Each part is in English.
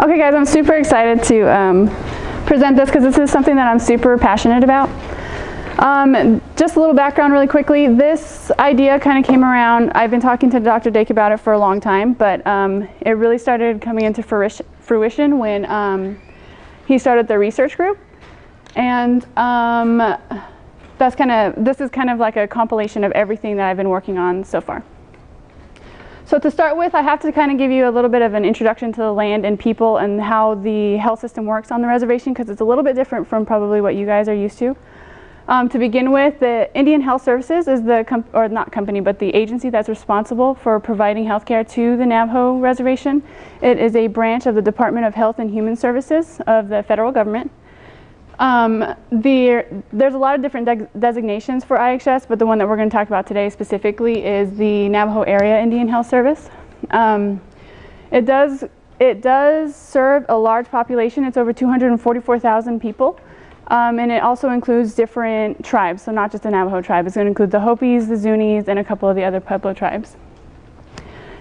Okay guys, I'm super excited to present this because this is something that I'm super passionate about. Just a little background really quickly. This idea kind of came around, I've been talking to Dr. Dake about it for a long time, but it really started coming into fruition when he started the research group. And this is kind of like a compilation of everything that I've been working on so far. So to start with, I have to kind of give you a little bit of an introduction to the land and people and how the health system works on the reservation, because it's a little bit different from probably what you guys are used to. To begin with, the Indian Health Services is the the agency that's responsible for providing health care to the Navajo reservation. It is a branch of the Department of Health and Human Services of the federal government. There's a lot of different designations for IHS, but the one that we're going to talk about today specifically is the Navajo Area Indian Health Service. It does serve a large population. It's over 244,000 people, and it also includes different tribes, so not just the Navajo tribe. It's going to include the Hopis, the Zunis, and a couple of the other Pueblo tribes.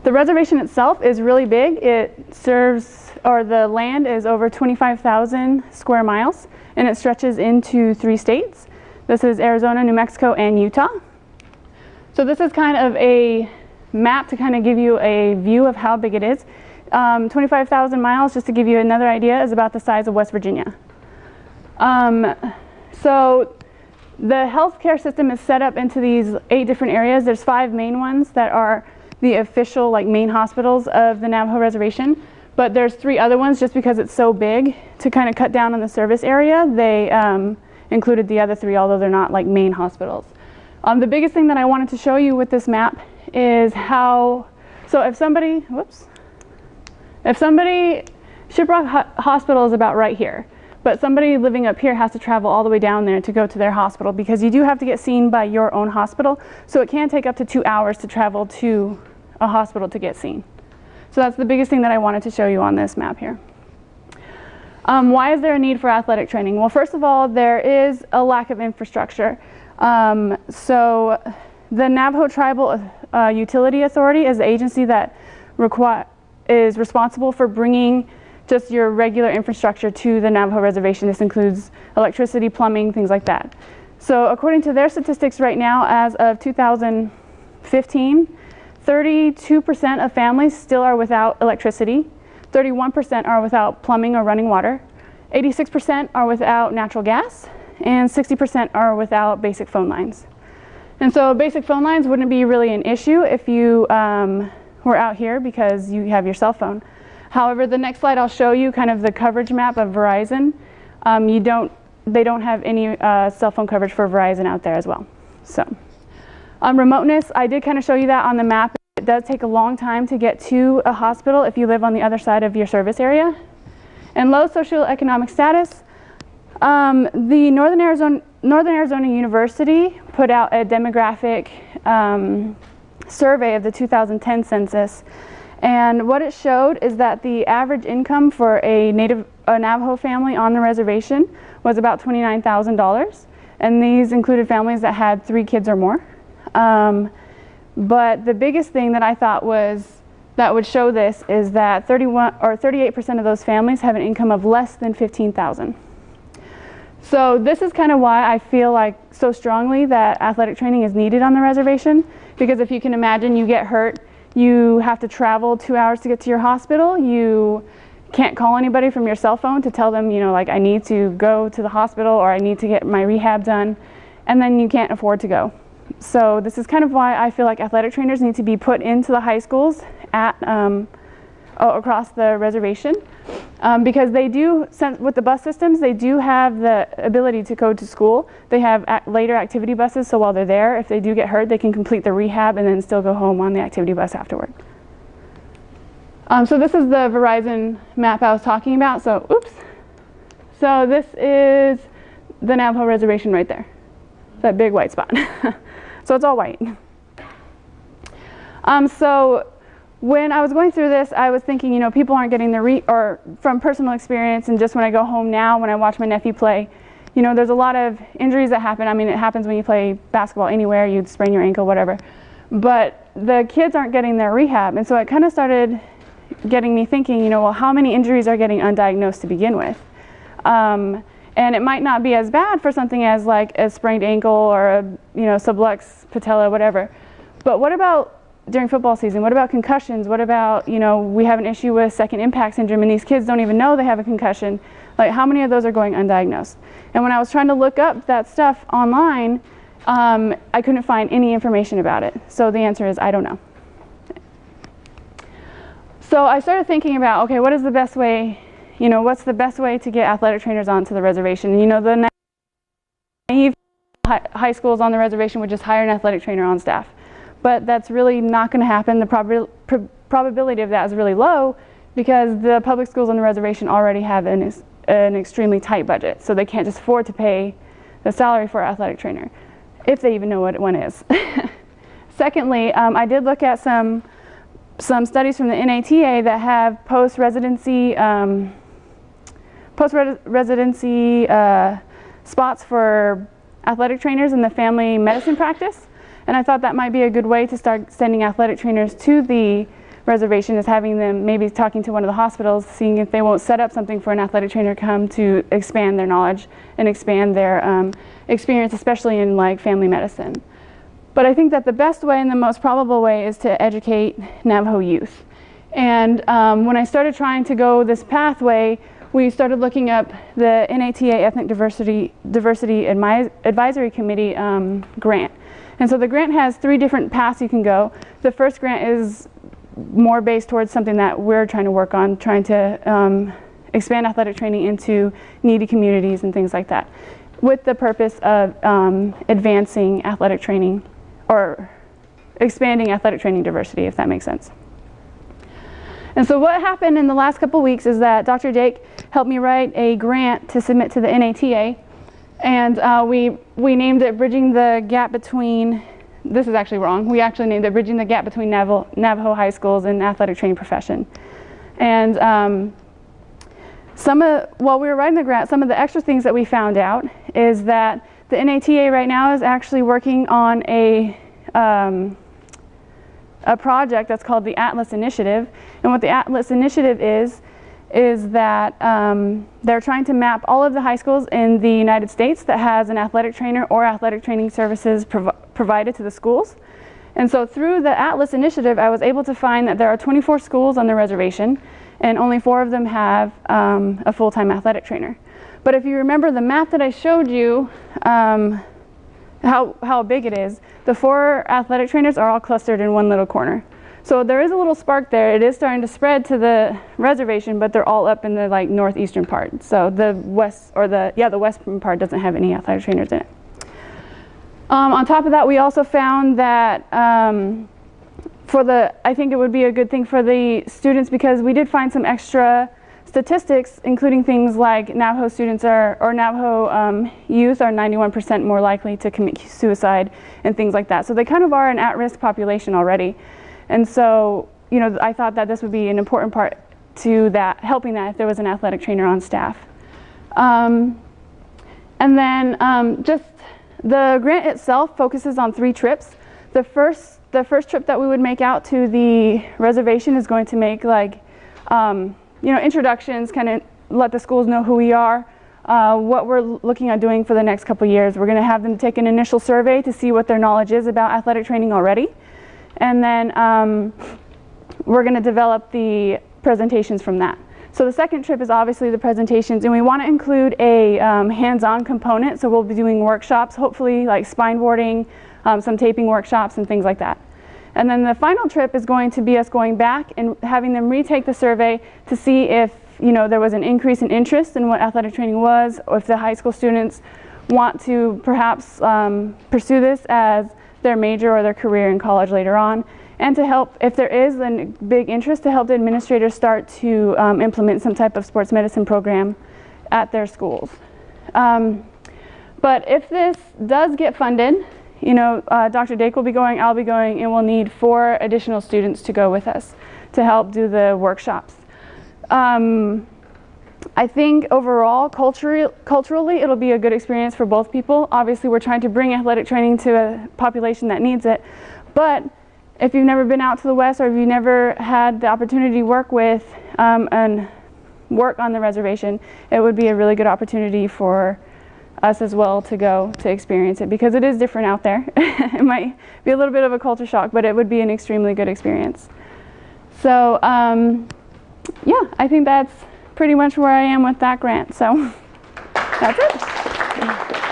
The reservation itself is really big. The land is over 25,000 square miles. And it stretches into 3 states. This is Arizona, New Mexico, and Utah. So this is kind of a map to kind of give you a view of how big it is. 25,000 miles, just to give you another idea, is about the size of West Virginia. So the healthcare system is set up into these 8 different areas. There's 5 main ones that are the official main hospitals of the Navajo reservation. But there's 3 other ones, just because it's so big, to kind of cut down on the service area. They included the other 3, although they're not main hospitals. The biggest thing that I wanted to show you with this map is how, so if somebody, Shiprock Hospital is about right here, but somebody living up here has to travel all the way down there to go to their hospital, because you do have to get seen by your own hospital, so it can take up to 2 hours to travel to a hospital to get seen. So that's the biggest thing that I wanted to show you on this map here. Why is there a need for athletic training? Well, first of all, there is a lack of infrastructure. So the Navajo Tribal Utility Authority is the agency that is responsible for bringing just your regular infrastructure to the Navajo reservation. This includes electricity, plumbing, things like that. So according to their statistics right now, as of 2015, 32% of families still are without electricity, 31% are without plumbing or running water, 86% are without natural gas, and 60% are without basic phone lines. And so basic phone lines wouldn't be really an issue if you were out here, because you have your cell phone. However, the next slide I'll show you kind of the coverage map of Verizon. They don't have any cell phone coverage for Verizon out there as well. So. Remoteness, I did kind of show you that on the map. It does take a long time to get to a hospital if you live on the other side of your service area. And low socioeconomic status, the Northern Arizona University put out a demographic survey of the 2010 census. And what it showed is that the average income for a Navajo family on the reservation was about $29,000. And these included families that had 3 kids or more. But the biggest thing that I thought that would show this is that 38% of those families have an income of less than $15,000. So this is kind of why I feel so strongly that athletic training is needed on the reservation, because if you can imagine, you get hurt, you have to travel 2 hours to get to your hospital, you can't call anybody from your cell phone to tell them, I need to go to the hospital or I need to get my rehab done, and then you can't afford to go. So this is kind of why I feel like athletic trainers need to be put into the high schools across the reservation, because they do, with the bus systems, they do have the ability to go to school. They have later activity buses, so while they're there, if they do get hurt, they can complete the rehab and then still go home on the activity bus afterward. So this is the Verizon map I was talking about. So this is the Navajo reservation right there, that big white spot. So it's all white. So when I was going through this, I was thinking, people aren't getting or from personal experience, and just when I go home now, when I watch my nephew play, there's a lot of injuries that happen. I mean, it happens when you play basketball anywhere, you'd sprain your ankle, whatever. But the kids aren't getting their rehab, and so it kind of started getting me thinking, well, how many injuries are getting undiagnosed to begin with? And it might not be as bad for something as like a sprained ankle or a sublux patella, whatever. But what about during football season? What about concussions? What about, we have an issue with second impact syndrome and these kids don't even know they have a concussion. Like, how many of those are going undiagnosed? And when I was trying to look up that stuff online, I couldn't find any information about it. So the answer is, I don't know. So I started thinking about, okay, what is the best way, what's the best way to get athletic trainers onto the reservation? The naive high schools on the reservation would just hire an athletic trainer on staff. But that's really not going to happen. The probability of that is really low because the public schools on the reservation already have an extremely tight budget. So they can't just afford to pay the salary for an athletic trainer, if they even know what one is. Secondly, I did look at some studies from the NATA that have post-residency spots for athletic trainers in the family medicine practice. And I thought that might be a good way to start sending athletic trainers to the reservation, is having them maybe talking to one of the hospitals, seeing if they won't set up something for an athletic trainer to come to expand their knowledge and expand their experience, especially in like family medicine. But I think that the best way and the most probable way is to educate Navajo youth. And when I started trying to go this pathway, we started looking up the NATA Ethnic Diversity Advisory Committee grant. And so the grant has 3 different paths you can go. The first grant is more based towards something that we're trying to work on, trying to expand athletic training into needy communities and things like that, with the purpose of advancing athletic training or expanding athletic training diversity, if that makes sense. And so what happened in the last couple weeks is that Dr. Dake helped me write a grant to submit to the NATA, and we named it Bridging the Gap Between, this is actually wrong, we actually named it Bridging the Gap Between Navajo High Schools and Athletic Training Profession. And while we were writing the grant, some of the extra things that we found out is that the NATA right now is actually working on a project that's called the Atlas Initiative. And what the Atlas Initiative is that they're trying to map all of the high schools in the United States that has an athletic trainer or athletic training services provided to the schools. And so through the Atlas Initiative, I was able to find that there are 24 schools on the reservation, and only 4 of them have a full-time athletic trainer. But if you remember the map that I showed you, how big it is, the 4 athletic trainers are all clustered in one little corner. So there is a little spark there. It is starting to spread to the reservation, but they're all up in the like northeastern part. So the west, or the western part doesn't have any athletic trainers in it. On top of that, we also found that I think it would be a good thing for the students, because we did find some extra statistics, including things like Navajo students or Navajo youth are 91% more likely to commit suicide and things like that. So they kind of are an at-risk population already. And so, I thought that this would be an important part to that, helping that if there was an athletic trainer on staff. And then just the grant itself focuses on 3 trips. The first trip that we would make out to the reservation is going to make like, introductions, kind of let the schools know who we are, what we're looking at doing for the next couple years. We're going to have them take an initial survey to see what their knowledge is about athletic training already. And then we're going to develop the presentations from that. So the second trip is obviously the presentations, and we want to include a hands-on component. So we'll be doing workshops, hopefully like spine boarding, some taping workshops and things like that. And then the final trip is going to be us going back and having them retake the survey to see if there was an increase in interest in what athletic training was, or if the high school students want to perhaps pursue this as their major or their career in college later on, and to help, if there is a big interest, to help the administrators start to implement some type of sports medicine program at their schools. But if this does get funded, Dr. Dake will be going, I'll be going, and we'll need 4 additional students to go with us to help do the workshops. I think overall, culturally, it'll be a good experience for both people. Obviously, we're trying to bring athletic training to a population that needs it, but if you've never been out to the West, or if you've never had the opportunity to work with and work on the reservation, it would be a really good opportunity for us as well to go to experience it, because it is different out there. It might be a little bit of a culture shock, but it would be an extremely good experience. So yeah, I think that's pretty much where I am with that grant. So that's it.